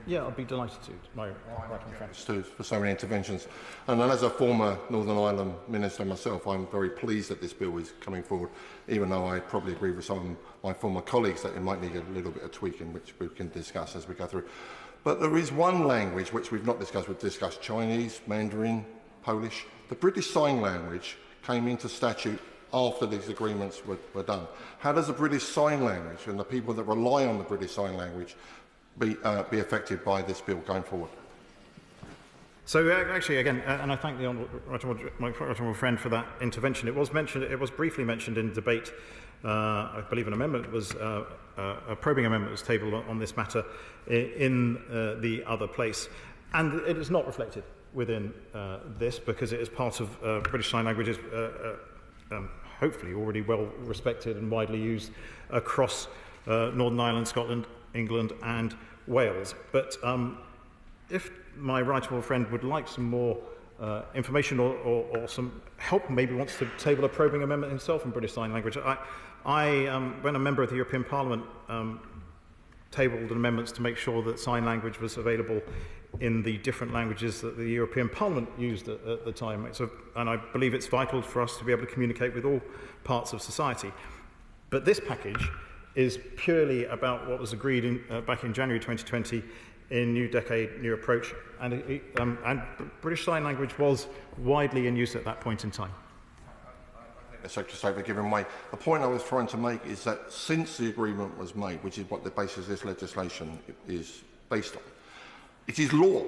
Yeah, I'd be delighted to, my right-hand friend. For so many interventions. And then as a former Northern Ireland Minister myself, I'm very pleased that this bill is coming forward, even though I probably agree with some of my former colleagues that it might need a little bit of tweaking, which we can discuss as we go through. But there is one language which we've not discussed. We've discussed Chinese, Mandarin, Polish. The British Sign Language came into statute after these agreements were done. How does the British Sign Language and the people that rely on the British Sign Language be affected by this bill going forward? So actually, again, and I thank the my honourable friend for that intervention. It was briefly mentioned in debate. I believe an amendment was a probing amendment was tabled on this matter in the other place, and it is not reflected within this because it is part of British Sign Languages. Hopefully already well respected and widely used across Northern Ireland, Scotland, England and Wales. But if my right honourable friend would like some more information or some help, maybe wants to table a probing amendment himself in British Sign Language. When a member of the European Parliament tabled amendments to make sure that sign language was available in the different languages that the European Parliament used at the time. And I believe it's vital for us to be able to communicate with all parts of society. But this package is purely about what was agreed back in January 2020 in New Decade, New Approach, and British Sign Language was widely in use at that point in time. Secretary of State for giving way. The point I was trying to make is that since the agreement was made, which is what the basis of this legislation is based on, it is law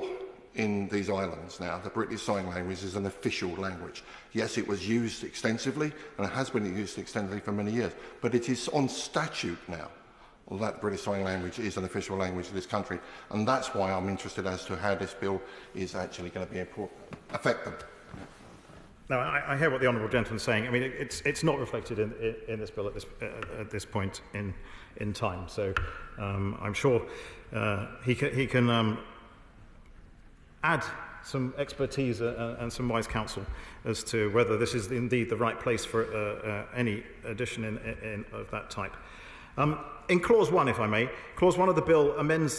in these islands now. The British Sign Language is an official language. Yes, it was used extensively, and it has been used extensively for many years, but it is on statute now that British Sign Language is an official language of this country, and that's why I'm interested as to how this bill is actually going to be affected. Now, I hear what the honourable gentleman is saying. I mean, it's not reflected in this bill at this point in time. So I'm sure he can add some expertise and some wise counsel as to whether this is indeed the right place for any addition of that type. In Clause 1, if I may, Clause 1 of the bill amends